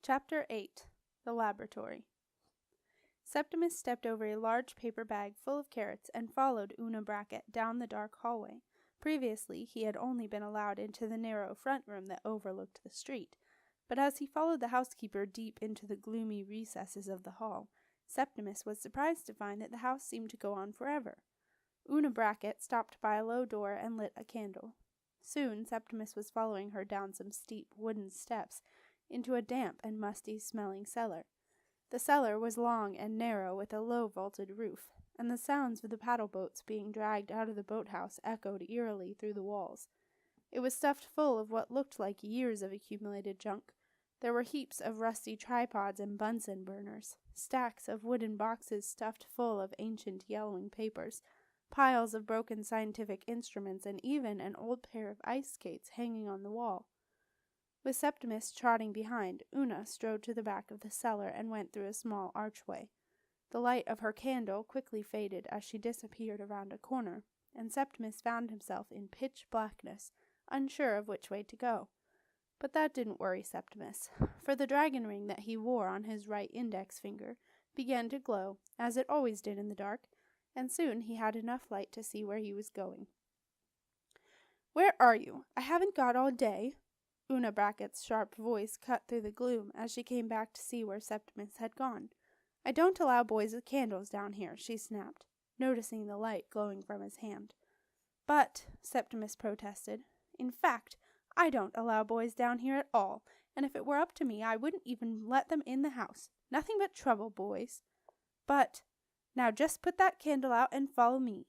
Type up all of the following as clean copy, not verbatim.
Chapter 8. The Laboratory. Septimus stepped over a large paper bag full of carrots and followed Una Brackett down the dark hallway. Previously, he had only been allowed into the narrow front room that overlooked the street, but as he followed the housekeeper deep into the gloomy recesses of the hall, Septimus was surprised to find that the house seemed to go on forever. Una Brackett stopped by a low door and lit a candle. Soon Septimus was following her down some steep wooden steps into a damp and musty-smelling cellar. The cellar was long and narrow with a low vaulted roof, and the sounds of the paddle boats being dragged out of the boathouse echoed eerily through the walls. It was stuffed full of what looked like years of accumulated junk. There were heaps of rusty tripods and Bunsen burners, stacks of wooden boxes stuffed full of ancient yellowing papers, piles of broken scientific instruments, and even an old pair of ice skates hanging on the wall. With Septimus trotting behind, Una strode to the back of the cellar and went through a small archway. The light of her candle quickly faded as she disappeared around a corner, and Septimus found himself in pitch blackness, unsure of which way to go. But that didn't worry Septimus, for the dragon ring that he wore on his right index finger began to glow, as it always did in the dark, and soon he had enough light to see where he was going. "Where are you? I haven't got all day." Una Brackett's sharp voice cut through the gloom as she came back to see where Septimus had gone. "I don't allow boys with candles down here," she snapped, noticing the light glowing from his hand. "But," Septimus protested, "in fact, I don't allow boys down here at all, and if it were up to me I wouldn't even let them in the house. Nothing but trouble, boys." "But, now just put that candle out and follow me."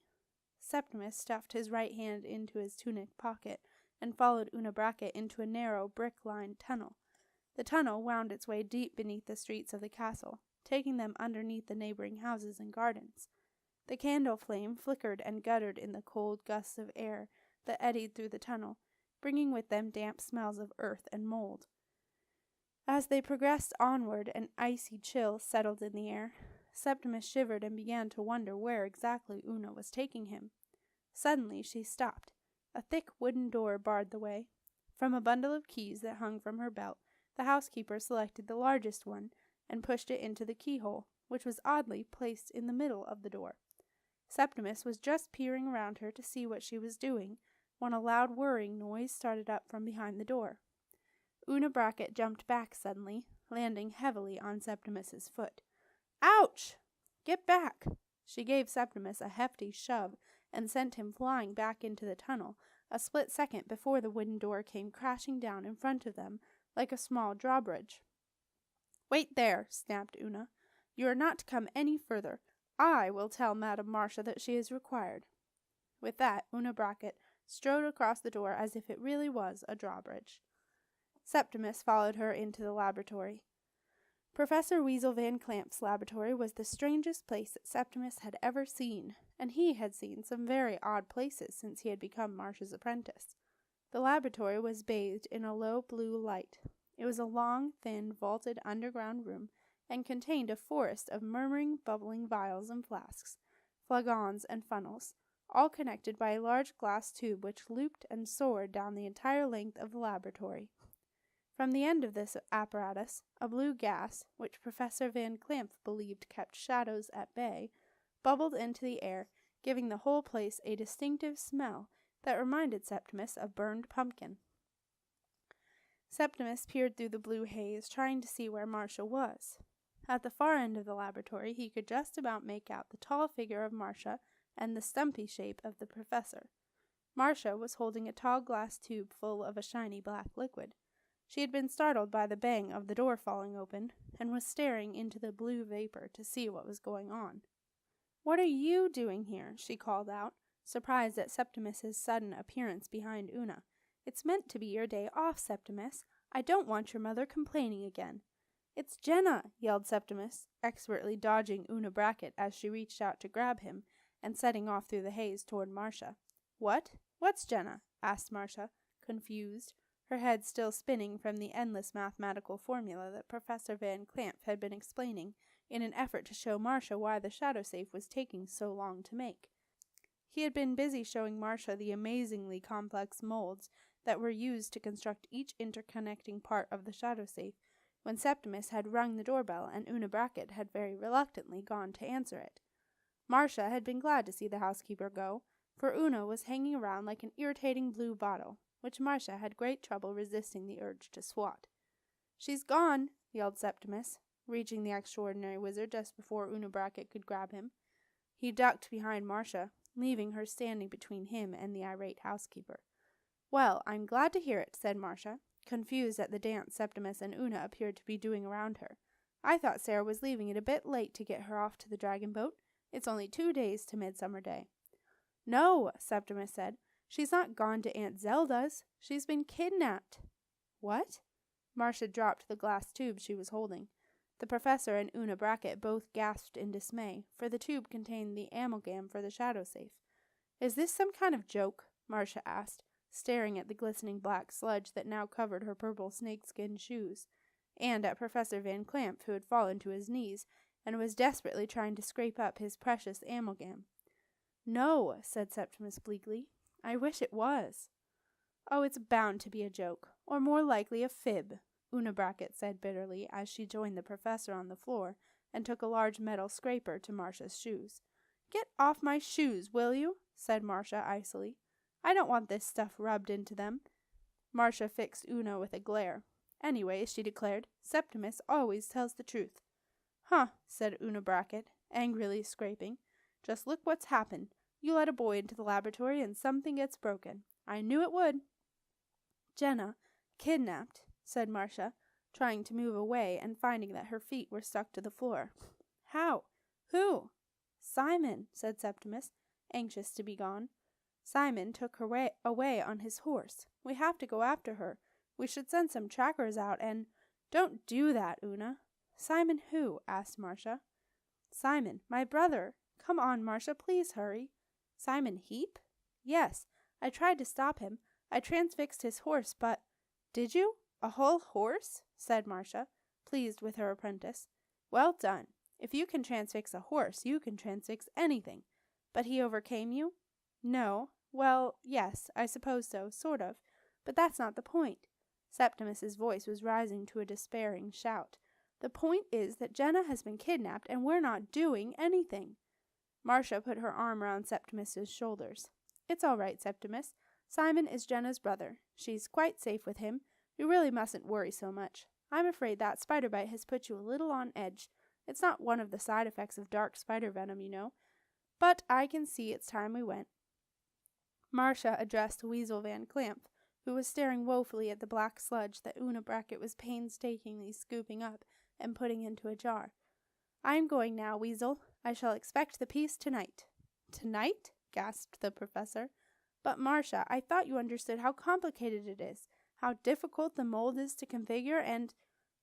Septimus stuffed his right hand into his tunic pocket and followed Una Brackett into a narrow, brick-lined tunnel. The tunnel wound its way deep beneath the streets of the castle, taking them underneath the neighboring houses and gardens. The candle flame flickered and guttered in the cold gusts of air that eddied through the tunnel, bringing with them damp smells of earth and mold. As they progressed onward, an icy chill settled in the air. Septimus shivered and began to wonder where exactly Una was taking him. Suddenly she stopped. A thick wooden door barred the way. From a bundle of keys that hung from her belt, the housekeeper selected the largest one and pushed it into the keyhole, which was oddly placed in the middle of the door. Septimus was just peering around her to see what she was doing, when a loud whirring noise started up from behind the door. Una Brackett jumped back suddenly, landing heavily on Septimus's foot. "Ouch! Get back!" She gave Septimus a hefty shove and sent him flying back into the tunnel, a split second before the wooden door came crashing down in front of them like a small drawbridge. "Wait there," snapped Una. "You are not to come any further. I will tell Madame Marcia that she is required." With that, Una Brackett strode across the door as if it really was a drawbridge. Septimus followed her into the laboratory. Professor Weasel Van Clamp's laboratory was the strangest place that Septimus had ever seen, and he had seen some very odd places since he had become Marcia's apprentice. The laboratory was bathed in a low blue light. It was a long, thin, vaulted underground room, and contained a forest of murmuring, bubbling vials and flasks, flagons and funnels, all connected by a large glass tube which looped and soared down the entire length of the laboratory. From the end of this apparatus, a blue gas, which Professor Van Clamp believed kept shadows at bay, bubbled into the air, giving the whole place a distinctive smell that reminded Septimus of burned pumpkin. Septimus peered through the blue haze, trying to see where Marcia was. At the far end of the laboratory he could just about make out the tall figure of Marcia and the stumpy shape of the professor. Marcia was holding a tall glass tube full of a shiny black liquid. She had been startled by the bang of the door falling open, and was staring into the blue vapor to see what was going on. "What are you doing here?" she called out, surprised at Septimus's sudden appearance behind Una. "It's meant to be your day off, Septimus. I don't want your mother complaining again." "It's Jenna!" yelled Septimus, expertly dodging Una Brackett as she reached out to grab him, and setting off through the haze toward Marcia. "What? What's Jenna?" asked Marcia, confused, her head still spinning from the endless mathematical formula that Professor Van Clamp had been explaining in an effort to show Marcia why the shadow safe was taking so long to make. He had been busy showing Marcia the amazingly complex molds that were used to construct each interconnecting part of the shadow safe, when Septimus had rung the doorbell and Una Brackett had very reluctantly gone to answer it. Marcia had been glad to see the housekeeper go, for Una was hanging around like an irritating blue bottle, which Marcia had great trouble resisting the urge to swat. "She's gone!" yelled Septimus, reaching the extraordinary wizard just before Una Brackett could grab him. He ducked behind Marcia, leaving her standing between him and the irate housekeeper. "Well, I'm glad to hear it," said Marcia, confused at the dance Septimus and Una appeared to be doing around her. "I thought Sarah was leaving it a bit late to get her off to the dragon boat. It's only 2 days to Midsummer Day." "No," Septimus said. "She's not gone to Aunt Zelda's. She's been kidnapped." "What?" Marcia dropped the glass tube she was holding. The professor and Una Brackett both gasped in dismay, for the tube contained the amalgam for the shadow safe. "Is this some kind of joke?" Marcia asked, staring at the glistening black sludge that now covered her purple snakeskin shoes, and at Professor Van Clamp, who had fallen to his knees and was desperately trying to scrape up his precious amalgam. "No," said Septimus bleakly. "I wish it was." "Oh, it's bound to be a joke, or more likely a fib," Una Brackett said bitterly as she joined the professor on the floor and took a large metal scraper to Marcia's shoes. "Get off my shoes, will you?" said Marcia icily. "I don't want this stuff rubbed into them." Marcia fixed Una with a glare. "Anyway," she declared, "Septimus always tells the truth." "Huh," said Una Brackett, angrily scraping. "Just look what's happened. You let a boy into the laboratory and something gets broken. I knew it would." "Jenna, kidnapped," said Marcia, trying to move away and finding that her feet were stuck to the floor. "How? Who?" "Simon," said Septimus, anxious to be gone. "Simon took her away on his horse. We have to go after her. We should send some trackers out and—" "Don't do that, Una." "Simon who?" asked Marcia. "Simon, my brother. Come on, Marcia, please hurry." "Simon Heap?" "Yes. I tried to stop him. I transfixed his horse, but—" "Did you? A whole horse?" said Marcia, pleased with her apprentice. "Well done. If you can transfix a horse, you can transfix anything. But he overcame you?" "No. Well, yes, I suppose so, sort of. But that's not the point." Septimus's voice was rising to a despairing shout. "The point is that Jenna has been kidnapped and we're not doing anything." Marcia put her arm around Septimus's shoulders. "It's all right, Septimus. Simon is Jenna's brother. She's quite safe with him. You really mustn't worry so much. I'm afraid that spider bite has put you a little on edge. It's not one of the side effects of dark spider venom, you know. But I can see it's time we went." Marcia addressed Weasel Van Clamp, who was staring woefully at the black sludge that Una Brackett was painstakingly scooping up and putting into a jar. "I'm going now, Weasel. I shall expect the piece tonight." "Tonight?" gasped the professor. "But, Marcia, I thought you understood how complicated it is, how difficult the mold is to configure, and—"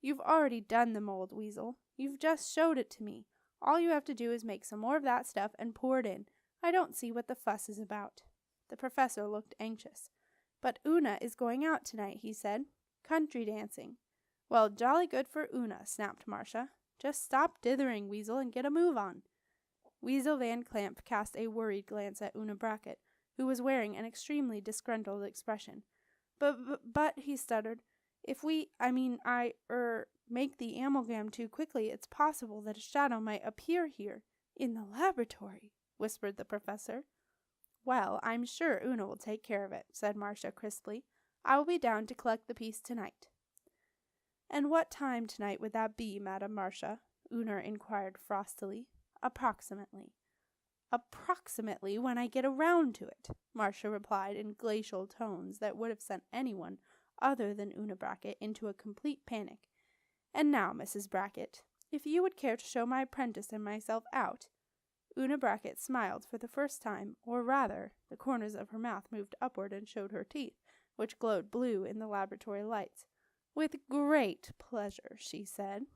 "You've already done the mold, Weasel. You've just showed it to me. All you have to do is make some more of that stuff and pour it in. I don't see what the fuss is about." The professor looked anxious. "But Una is going out tonight," he said. "Country dancing." "Well, jolly good for Una," snapped Marcia. "Just stop dithering, Weasel, and get a move on." Weasel Van Clamp cast a worried glance at Una Brackett, who was wearing an extremely disgruntled expression. But, he stuttered, "if make the amalgam too quickly, it's possible that a shadow might appear here, in the laboratory," whispered the professor. "Well, I'm sure Una will take care of it," said Marcia crisply. "I will be down to collect the piece tonight." "And what time tonight would that be, Madam Marcia?" Una inquired frostily. "Approximately." "Approximately when I get around to it," Marcia replied in glacial tones that would have sent anyone other than Una Brackett into a complete panic. "And now, Mrs. Brackett, if you would care to show my apprentice and myself out—" Una Brackett smiled for the first time, or rather, the corners of her mouth moved upward and showed her teeth, which glowed blue in the laboratory lights. "With great pleasure," she said.